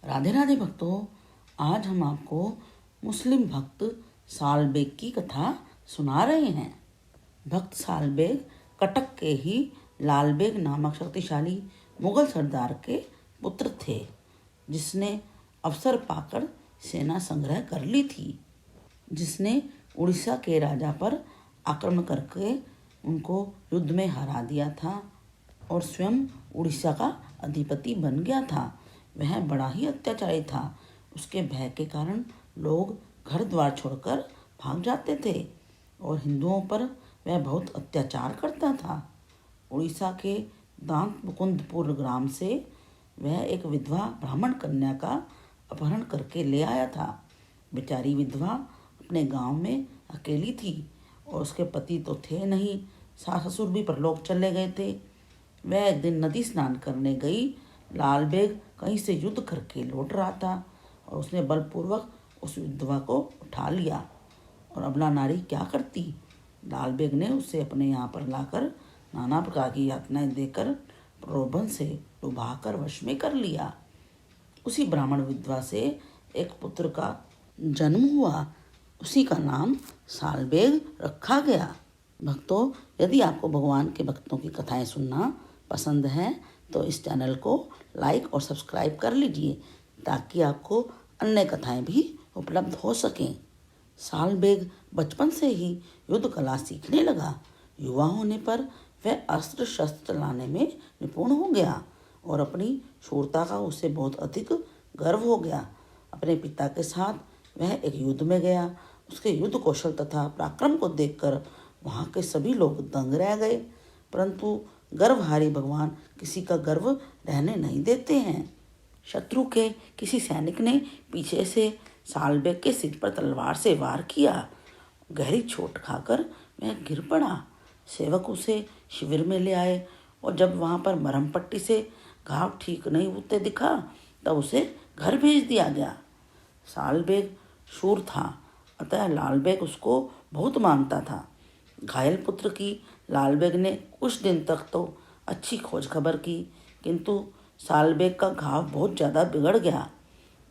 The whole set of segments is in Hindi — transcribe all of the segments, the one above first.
राधे राधे भक्तों, आज हम आपको मुस्लिम भक्त सालबेग की कथा सुना रहे हैं। भक्त सालबेग कटक के ही लालबेग नामक शक्तिशाली मुगल सरदार के पुत्र थे, जिसने अवसर पाकर सेना संग्रह कर ली थी, जिसने उड़ीसा के राजा पर आक्रमण करके उनको युद्ध में हरा दिया था और स्वयं उड़ीसा का अधिपति बन गया था। वह बड़ा ही अत्याचारी था। उसके भय के कारण लोग घर द्वार छोड़कर भाग जाते थे और हिंदुओं पर वह बहुत अत्याचार करता था। उड़ीसा के दांत मुकुंदपुर ग्राम से वह एक विधवा ब्राह्मण कन्या का अपहरण करके ले आया था। बेचारी विधवा अपने गांव में अकेली थी और उसके पति तो थे नहीं, सास ससुर भी परलोक चले गए थे। वह एक दिन नदी स्नान करने गई। लालबेग कहीं से युद्ध करके लौट रहा था और उसने बलपूर्वक उस विधवा को उठा लिया। और अबला नारी क्या करती, लालबेग ने उसे अपने यहाँ पर लाकर नाना प्रकार की यातनाएं देकर प्रलोभन से डुबाकर वश में कर लिया। उसी ब्राह्मण विधवा से एक पुत्र का जन्म हुआ। उसी का नाम सालबेग रखा गया। भक्तों, यदि आपको भगवान के भक्तों की कथाएं सुनना पसंद है तो इस चैनल को लाइक और सब्सक्राइब कर लीजिए, ताकि आपको अन्य कथाएं भी उपलब्ध हो सकें। सालबेग बचपन से ही युद्ध कला सीखने लगा। युवा होने पर वह अस्त्र शस्त्र चलाने में निपुण हो गया और अपनी शूरता का उसे बहुत अधिक गर्व हो गया। अपने पिता के साथ वह एक युद्ध में गया। उसके युद्ध कौशल तथा पराक्रम को देखकर वहाँ के सभी लोग दंग रह गए, परंतु गर्वहारी भगवान किसी का गर्व रहने नहीं देते हैं। शत्रु के किसी सैनिक ने पीछे से सालबेग के सिर पर तलवार से वार किया। गहरी चोट खाकर वह गिर पड़ा। सेवक उसे शिविर में ले आए और जब वहाँ पर मरहम पट्टी से घाव ठीक नहीं होते दिखा तब उसे घर भेज दिया गया। सालबेग शूर था, अतः लालबेग उसको बहुत मानता था। घायल पुत्र की लालबेग ने कुछ दिन तक तो अच्छी खोज खबर की, किंतु सालबेग का घाव बहुत ज़्यादा बिगड़ गया।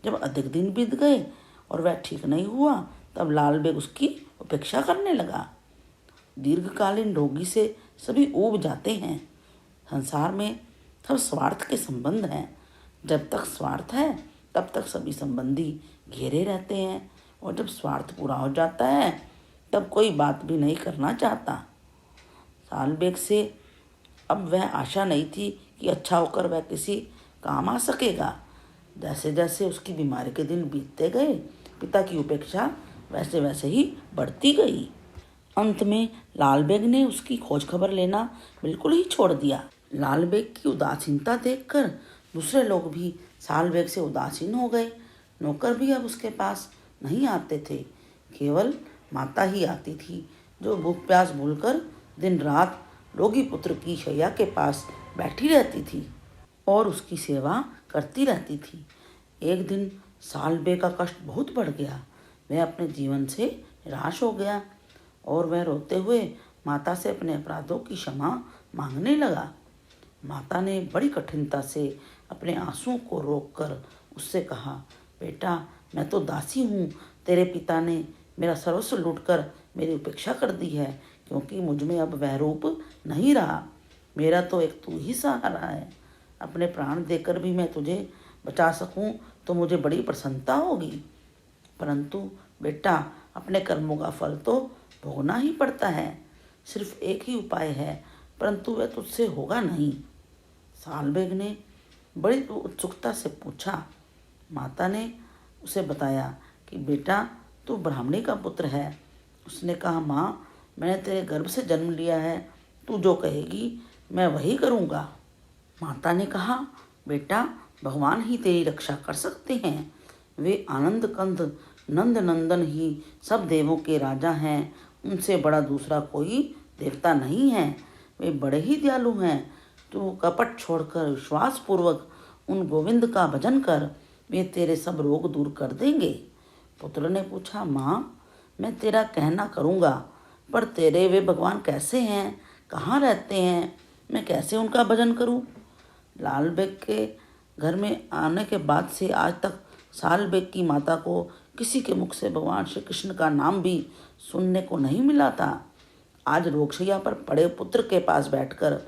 जब अधिक दिन बीत गए और वह ठीक नहीं हुआ तब लालबेग उसकी उपेक्षा करने लगा। दीर्घकालीन रोगी से सभी ऊब जाते हैं। संसार में सब स्वार्थ के संबंध हैं। जब तक स्वार्थ है तब तक सभी संबंधी घेरे रहते हैं और जब स्वार्थ पूरा हो जाता है तब कोई बात भी नहीं करना चाहता। सालबेग से अब वह आशा नहीं थी कि अच्छा होकर वह किसी काम आ सकेगा। जैसे जैसे उसकी बीमारी के दिन बीतते गए, पिता की उपेक्षा वैसे वैसे ही बढ़ती गई। अंत में लालबेग ने उसकी खोज खबर लेना बिल्कुल ही छोड़ दिया। लालबेग की उदासीनता देखकर दूसरे लोग भी सालबेग से उदासीन हो गए। नौकर भी अब उसके पास नहीं आते थे, केवल माता ही आती थी, जो भूख प्यास भूलकर दिन रात रोगी पुत्र की शैया के पास बैठी रहती थी और उसकी सेवा करती रहती थी। एक दिन सालबेग का कष्ट बहुत बढ़ गया। वह अपने जीवन से निराश हो गया और वह रोते हुए माता से अपने अपराधों की क्षमा मांगने लगा। माता ने बड़ी कठिनता से अपने आंसुओं को रोककर उससे कहा, बेटा, मैं तो दासी हूँ। तेरे पिता ने मेरा सर्वस्व लूटकर मेरी उपेक्षा कर दी है, क्योंकि मुझ में अब वह रूप नहीं रहा। मेरा तो एक तू ही सहारा है। अपने प्राण देकर भी मैं तुझे बचा सकूं तो मुझे बड़ी प्रसन्नता होगी, परंतु बेटा, अपने कर्मों का फल तो भोगना ही पड़ता है। सिर्फ एक ही उपाय है, परंतु वह तुझसे होगा नहीं। सालबेग ने बड़ी उत्सुकता से पूछा। माता ने उसे बताया कि बेटा, तू ब्राह्मणी का पुत्र है। उसने कहा, माँ, मैंने तेरे गर्भ से जन्म लिया है, तू जो कहेगी मैं वही करूँगा। माता ने कहा, बेटा, भगवान ही तेरी रक्षा कर सकते हैं। वे आनंद कंद नंद नंदन ही सब देवों के राजा हैं। उनसे बड़ा दूसरा कोई देवता नहीं है। वे बड़े ही दयालु हैं। तू कपट छोड़कर विश्वास पूर्वक उन गोविंद का भजन कर, वे तेरे सब रोग दूर कर देंगे। पुत्र ने पूछा, माँ, मैं तेरा कहना करूँगा, पर तेरे वे भगवान कैसे हैं, कहाँ रहते हैं, मैं कैसे उनका भजन करूँ? लालबेग के घर में आने के बाद से आज तक साल बेग की माता को किसी के मुख से भगवान श्री कृष्ण का नाम भी सुनने को नहीं मिला था। आज रोगशैया पर पड़े पुत्र के पास बैठकर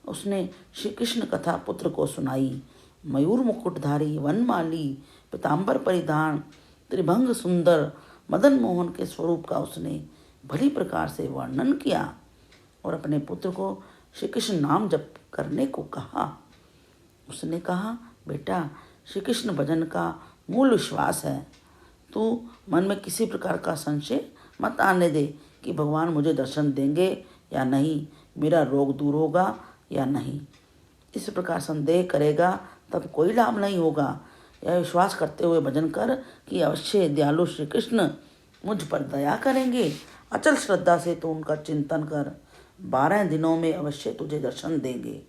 उसने श्री कृष्ण कथा पुत्र को सुनाई। मयूर मुकुटधारी, वनमाली, पीताम्बर परिधान, त्रिभंग सुंदर मदन मोहन के स्वरूप का उसने भली प्रकार से वर्णन किया और अपने पुत्र को श्री कृष्ण नाम जप करने को कहा। उसने कहा, बेटा, श्री कृष्ण भजन का मूल विश्वास है। तू मन में किसी प्रकार का संशय मत आने दे कि भगवान मुझे दर्शन देंगे या नहीं, मेरा रोग दूर होगा या नहीं। इस प्रकार संदेह करेगा तब कोई लाभ नहीं होगा। यह विश्वास करते हुए भजन कर कि अवश्य दयालु श्री कृष्ण मुझ पर दया करेंगे। अचल श्रद्धा से तो उनका चिंतन कर, 12 दिनों में अवश्य तुझे दर्शन देंगे।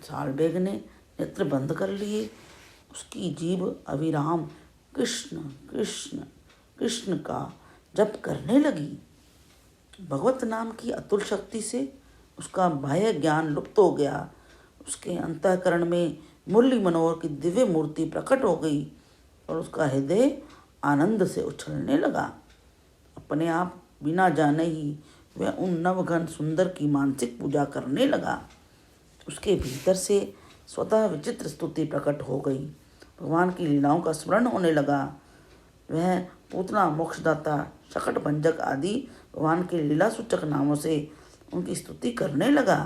सालबेग ने नेत्र बंद कर लिए। उसकी जीभ अविराम कृष्ण कृष्ण कृष्ण का जप करने लगी। भगवत नाम की अतुल शक्ति से उसका बाह्य ज्ञान लुप्त हो गया। उसके अंतःकरण में मुरली मनोहर की दिव्य मूर्ति प्रकट हो गई और उसका हृदय आनंद से उछलने लगा। अपने आप बिना जाने ही वह उन नवघन सुंदर की मानसिक पूजा करने लगा। उसके भीतर से स्वतः विचित्र स्तुति प्रकट हो गई। भगवान की लीलाओं का स्मरण होने लगा। वह पूतना, मोक्षदाता, शकट भंजक आदि भगवान के लीला सूचक नामों से उनकी स्तुति करने लगा।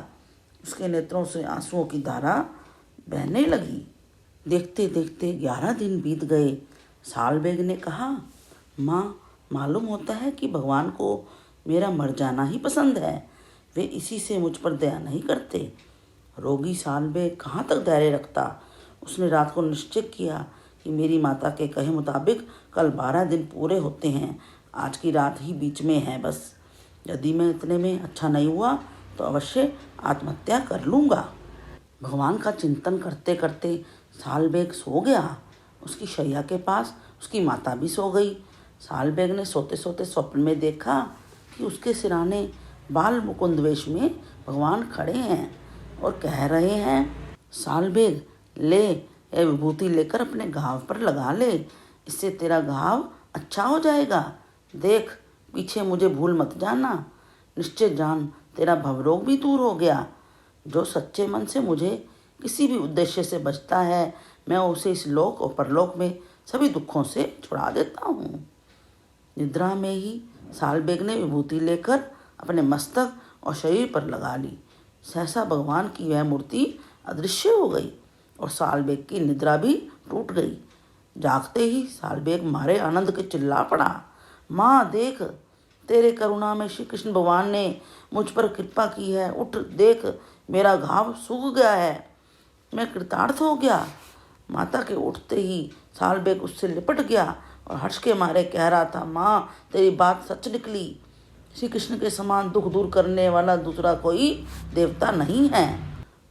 उसके नेत्रों से आंसुओं की धारा बहने लगी। देखते देखते 11 दिन बीत गए। सालबेग ने कहा, माँ, मालूम होता है कि भगवान को मेरा मर जाना ही पसंद है। वे इसी से मुझ पर दया नहीं करते। रोगी सालबेग कहाँ तक धैर्य रखता। उसने रात को निश्चय किया कि मेरी माता के कहे मुताबिक कल 12 दिन पूरे होते हैं। आज की रात ही बीच में है बस। यदि मैं इतने में अच्छा नहीं हुआ तो अवश्य आत्महत्या कर लूँगा। भगवान का चिंतन करते करते सालबेग सो गया। उसकी शैया के पास उसकी माता भी सो गई। सालबेग ने सोते सोते स्वप्न में देखा कि उसके सिरहाने बाल मुकुंद वेश में भगवान खड़े हैं और कह रहे हैं, सालबेग, ले, यह विभूति लेकर अपने घाव पर लगा ले, इससे तेरा घाव अच्छा हो जाएगा। देख, पीछे मुझे भूल मत जाना। निश्चय जान, तेरा भवरोग भी दूर हो गया। जो सच्चे मन से मुझे किसी भी उद्देश्य से बचता है, मैं उसे इस लोक और परलोक में सभी दुखों से छुड़ा देता हूँ। निद्रा में ही सालबेग ने विभूति लेकर अपने मस्तक और शरीर पर लगा ली। सहसा भगवान की वह मूर्ति अदृश्य हो गई और सालबेग की निद्रा भी टूट गई। जागते ही सालबेग मारे आनंद के चिल्ला पड़ा, माँ देख, तेरे करुणा में श्री कृष्ण भगवान ने मुझ पर कृपा की है। उठ देख, मेरा घाव सूख गया है, मैं कृतार्थ हो गया। माता के उठते ही सालबेग उससे लिपट गया और हर्ष के मारे कह रहा था, माँ, तेरी बात सच निकली। श्री कृष्ण के समान दुख दूर करने वाला दूसरा कोई देवता नहीं है।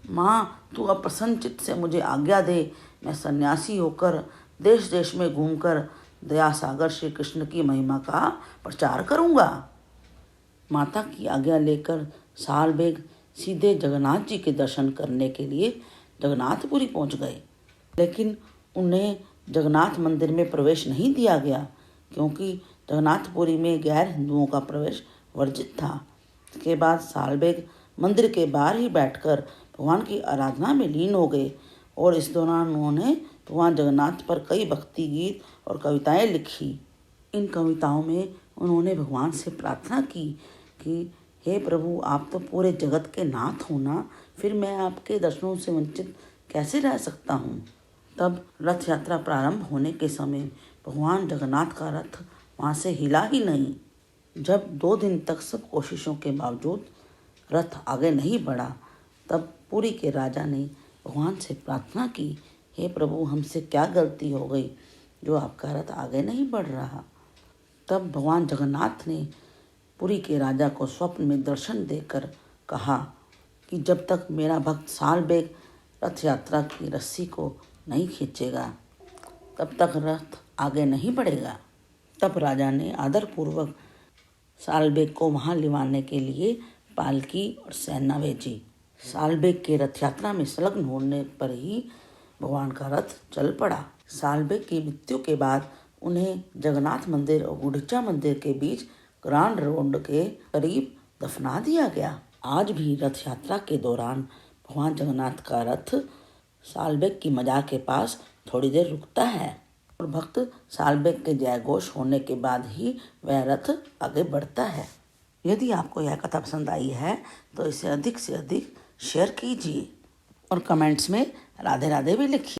माँ, तू अब प्रसन्न चित्त से मुझे आज्ञा दे। मैं सन्यासी होकर देश देश में घूमकर दया सागर श्री कृष्ण की महिमा का प्रचार करूँगा। माता की आज्ञा लेकर सालबेग सीधे जगन्नाथ जी के दर्शन करने के लिए जगन्नाथपुरी पहुँच गए। लेकिन उन्हें जगन्नाथ मंदिर में प्रवेश नहीं दिया गया, क्योंकि जगन्नाथपुरी में गैर हिंदुओं का प्रवेश वर्जित था। इसके बाद सालबेग मंदिर के बाहर ही बैठकर भगवान की आराधना में लीन हो गए और इस दौरान उन्होंने भगवान जगन्नाथ पर कई भक्ति गीत और कविताएं लिखी। इन कविताओं में उन्होंने भगवान से प्रार्थना की कि हे प्रभु, आप तो पूरे जगत के नाथ हो ना, फिर मैं आपके दर्शनों से वंचित कैसे रह सकता हूँ। तब रथ यात्रा प्रारंभ होने के समय भगवान जगन्नाथ का रथ वहाँ से हिला ही नहीं। जब 2 दिन तक सब कोशिशों के बावजूद रथ आगे नहीं बढ़ा, तब पुरी के राजा ने भगवान से प्रार्थना की, हे प्रभु, हमसे क्या गलती हो गई जो आपका रथ आगे नहीं बढ़ रहा। तब भगवान जगन्नाथ ने पुरी के राजा को स्वप्न में दर्शन देकर कहा कि जब तक मेरा भक्त सालबेग रथ यात्रा की रस्सी को नहीं खींचेगा, तब तक रथ आगे नहीं बढ़ेगा। तब राजा ने आदरपूर्वक सालबेग को वहाँ लिवाने के लिए पालकी और सेना भेजी। सालबेग के रथ यात्रा में संलग्न होने पर ही भगवान का रथ चल पड़ा। सालबेग की मृत्यु के बाद उन्हें जगन्नाथ मंदिर और गुंडीचा मंदिर के बीच ग्रांड रोड के करीब दफना दिया गया। आज भी रथ यात्रा के दौरान भगवान जगन्नाथ का रथ सालबेग की मजार के पास थोड़ी देर रुकता है और भक्त सालबेग के जय घोष होने के बाद ही वह रथ आगे बढ़ता है। यदि आपको यह कथा पसंद आई है तो इसे अधिक से अधिक शेयर कीजिए और कमेंट्स में राधे राधे भी लिखिए।